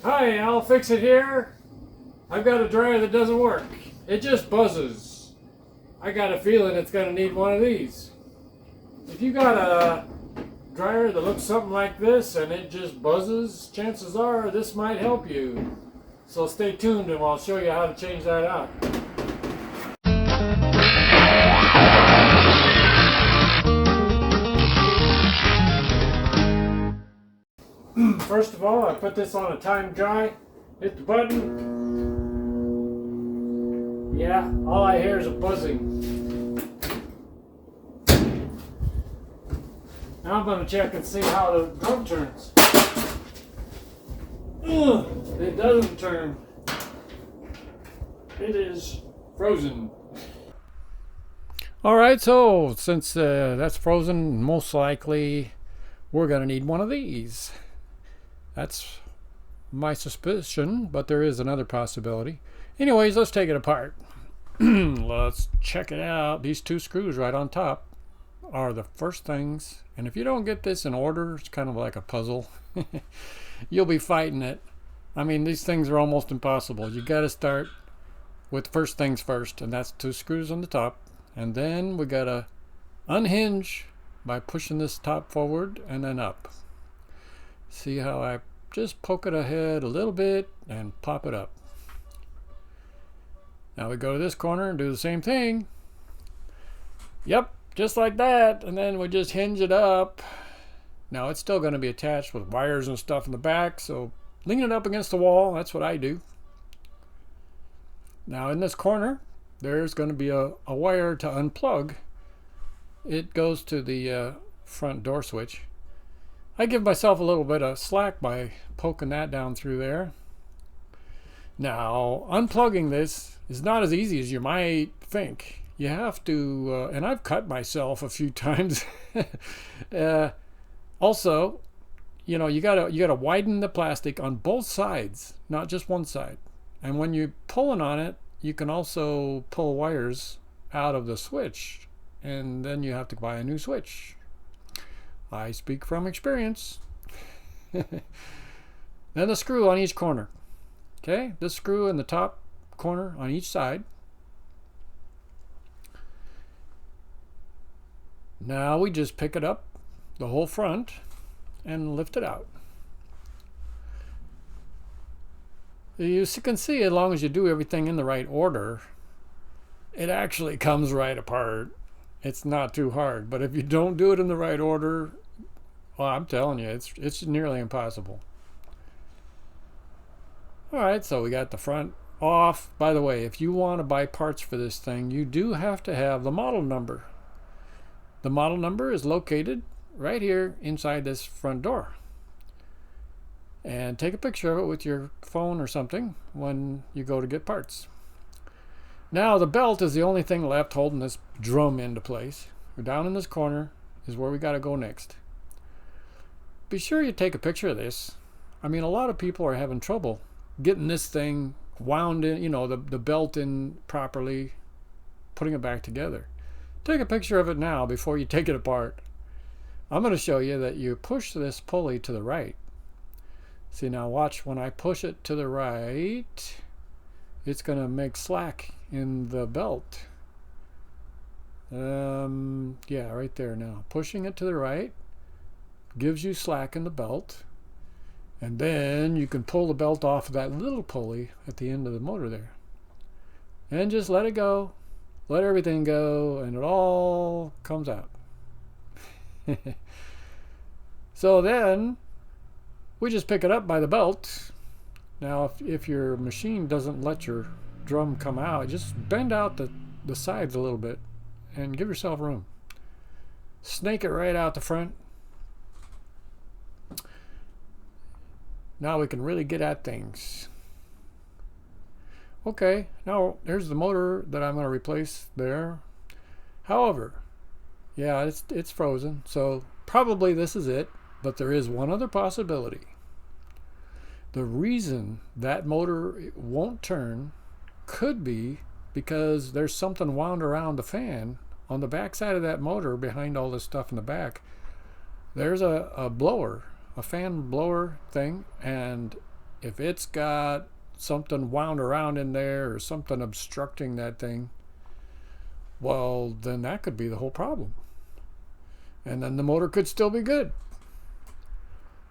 Hi, I'll fix it here. I've got a dryer that doesn't work. It just buzzes. I got a feeling it's going to need one of these. If you got a dryer that looks something like this and it just buzzes, chances are this might help you. So stay tuned and I'll show you how to change that out. First of all, I put this on a time dry, hit the button. Yeah, all I hear is a buzzing. Now I'm going to check and see how the drum turns. It doesn't turn. It is frozen. Alright, so since that's frozen, most likely we're going to need one of these. That's my suspicion, but there is another possibility. Anyways, let's take it apart. Let's check it out. These two screws right on top are the first things. And if you don't get this in order, it's kind of like a puzzle. You'll be fighting it. I mean, these things are almost impossible. You got to start with first things first, and that's two screws on the top. And then we got to unhinge by pushing this top forward and then up. See how I just poke it ahead a little bit and pop it up. Now we go to this corner and do the same thing. Yep, just like that. And then we just hinge it up. Now it's still going to be attached with wires and stuff in the back, so lean it up against the wall. That's what I do. Now in this corner, there's going to be a wire to unplug. It goes to the front door switch. I give myself a little bit of slack by poking that down through there. Now, unplugging this is not as easy as you might think. You have to, and I've cut myself a few times. Also, you know, you gotta widen the plastic on both sides, not just one side. And when you're pulling on it, you can also pull wires out of the switch, and then you have to buy a new switch. I speak from experience. Then the screw on each corner. Okay, this screw in the top corner on each side. Now we just pick it up, the whole front, and lift it out. You can see, as long as you do everything in the right order, it actually comes right apart. It's not too hard, but if you don't do it in the right order, well, I'm telling you, it's nearly impossible. All right, so we got the front off. By the way, if you want to buy parts for this thing, you do have to have the model number. The model number is located right here inside this front door. And take a picture of it with your phone or something when you go to get parts. Now the belt is the only thing left holding this drum into place. We're down in this corner is where we got to go next. Be sure you take a picture of this. I mean, a lot of people are having trouble getting this thing wound in, you know, the belt in properly, putting it back together. Take a picture of it now before you take it apart. I'm going to show you that you push this pulley to the right. See, now watch, when I push it to the right, it's going to make slack in the belt. Yeah, right there now. Pushing it to the right gives you slack in the belt. And then you can pull the belt off of that little pulley at the end of the motor there. And just let it go. Let everything go, and it all comes out. So then we just pick it up by the belt. Now if your machine doesn't let your drum come out, just bend out the sides a little bit and give yourself room. Snake it right out the front. Now we can really get at things. Okay, now here's the motor that I'm going to replace there. However, yeah, it's frozen, so probably this is it, but there is one other possibility. The reason that motor won't turn could be because there's something wound around the fan on the back side of that motor behind all this stuff in the back. There's a blower, a fan blower thing, and if it's got something wound around in there or something obstructing that thing, well, then that could be the whole problem. And then the motor could still be good.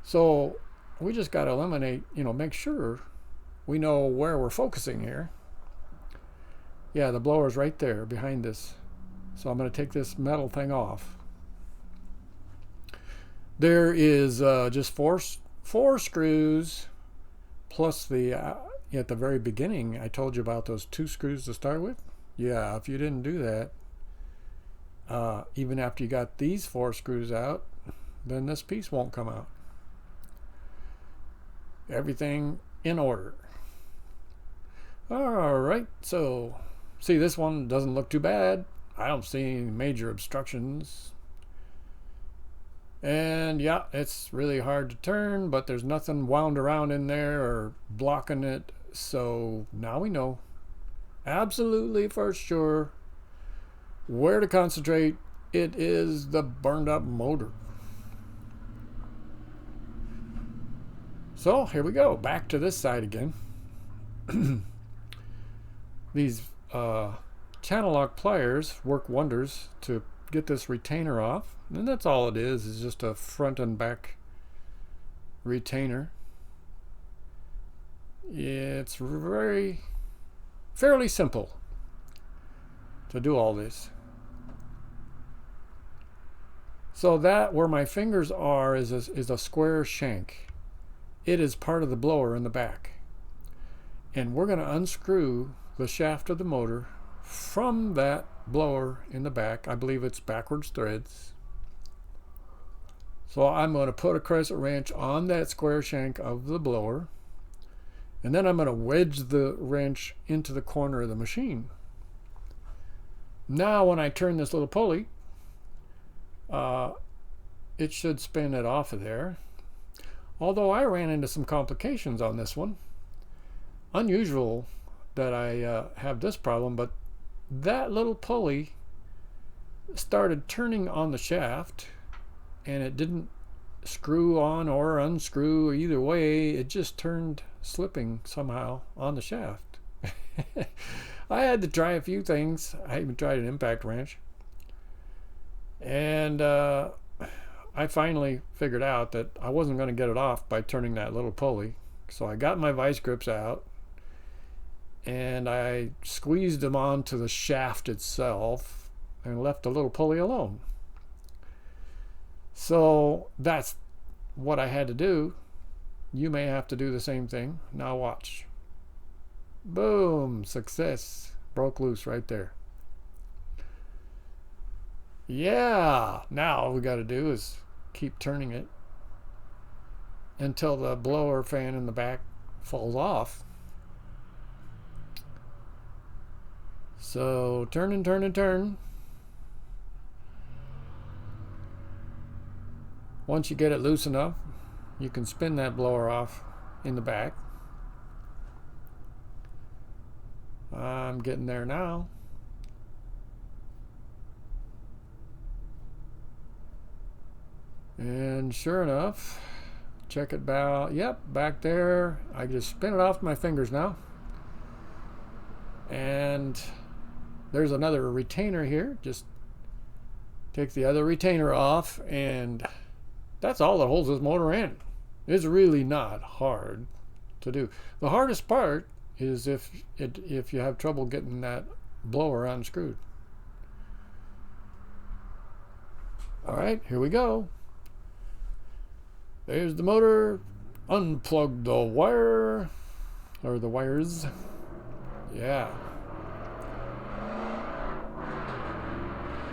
So we just got to eliminate, make sure we know where we're focusing here. Yeah, the blower's right there behind this. So I'm going to take this metal thing off. There is just four screws plus the at the very beginning I told you about those 2 screws to start with. Yeah, if you didn't do that, even after you got these 4 screws out, then this piece won't come out. Everything in order. All right, so see, this one doesn't look too bad. I don't see any major obstructions. And yeah, it's really hard to turn, but there's nothing wound around in there or blocking it. So now we know absolutely for sure where to concentrate. It is the burned up motor. So here we go, back to this side again. These channel lock pliers work wonders to get this retainer off, and that's all it is just a front and back retainer. It's fairly simple to do all this. So that where my fingers are is a square shank. It is part of the blower in the back, and we're going to unscrew the shaft of the motor from that blower in the back. I believe it's backwards threads. So I'm going to put a crescent wrench on that square shank of the blower, and then I'm going to wedge the wrench into the corner of the machine. Now when I turn this little pulley, it should spin it off of there. Although I ran into some complications on this one. Unusual that I have this problem, but that little pulley started turning on the shaft, and it didn't screw on or unscrew either way. It just turned slipping somehow on the shaft. I had to try a few things. I even tried an impact wrench, and I finally figured out that I wasn't going to get it off by turning that little pulley. So I got my vice grips out and I squeezed them onto the shaft itself and left the little pulley alone. So that's what I had to do. You may have to do the same thing. Now watch. Boom, success. Broke loose right there. Yeah, now all we got to do is keep turning it until the blower fan in the back falls off. So turn and turn and turn. Once you get it loose enough, you can spin that blower off in the back. I'm getting there now. And sure enough, check it out. Yep, back there. I just spin it off my fingers now. And there's another retainer here. Just take the other retainer off, and that's all that holds this motor in. It's really not hard to do. The hardest part is if you have trouble getting that blower unscrewed. All right, here we go. There's the motor. Unplug the wire, or the wires. Yeah.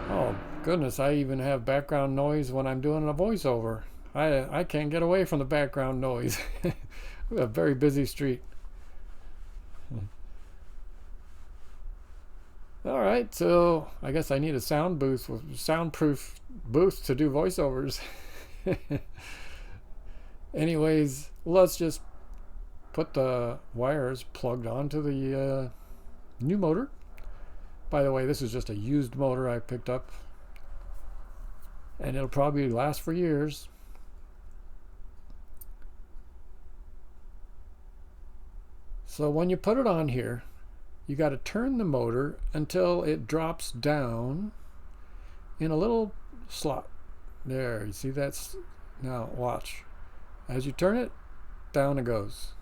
Oh goodness, I even have background noise when I'm doing a voiceover. I can't get away from the background noise. We have a very busy street. All right, so I guess I need a soundproof booth to do voiceovers. Anyways, let's just put the wires plugged onto the new motor. By the way, this is just a used motor I picked up, and it'll probably last for years. So when you put it on here, you got to turn the motor until it drops down in a little slot. There, you see that's, now watch. As you turn it, down it goes.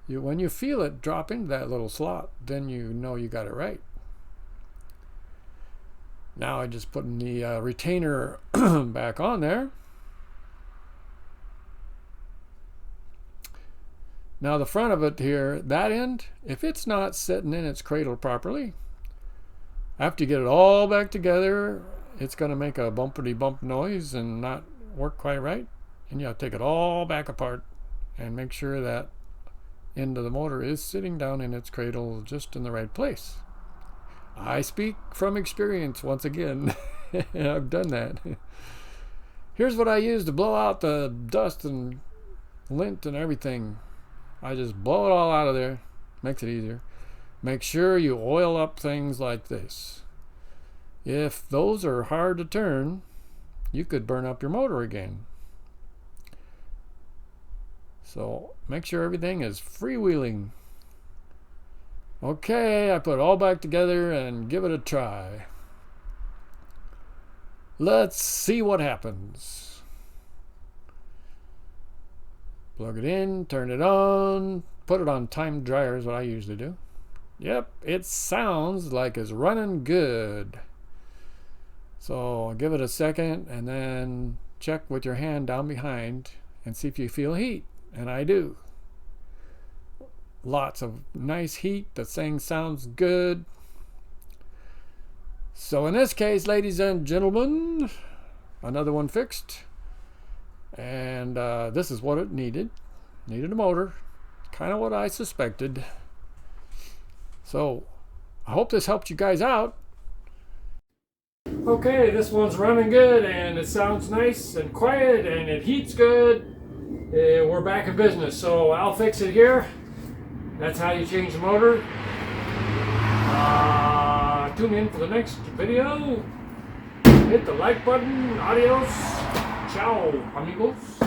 When you feel it drop into that little slot, then you know you got it right. Now I just putting the retainer back on there. Now the front of it here, that end, if it's not sitting in its cradle properly, after you get it all back together, it's going to make a bumpity bump noise and not work quite right. And you have to take it all back apart and make sure that end of the motor is sitting down in its cradle just in the right place. I speak from experience once again. I've done that. Here's what I use to blow out the dust and lint and everything. I just blow it all out of there. Makes it easier. Make sure you oil up things like this. If those are hard to turn, you could burn up your motor again. So make sure everything is freewheeling. Okay, I put it all back together and give it a try. Let's see what happens. Plug it in, turn it on, put it on time dryer is what I usually do. Yep, it sounds like it's running good. So give it a second and then check with your hand down behind and see if you feel heat. And I do. Lots of nice heat. The thing sounds good. So in this case, ladies and gentlemen, another one fixed. And this is what it needed. Needed a motor. Kind of what I suspected. So I hope this helped you guys out. Okay, this one's running good and it sounds nice and quiet and it heats good. We're back in business, so I'll fix it here. That's how you change the motor. Tune in for the next video. Hit the like button. Adios. Ciao, amigos.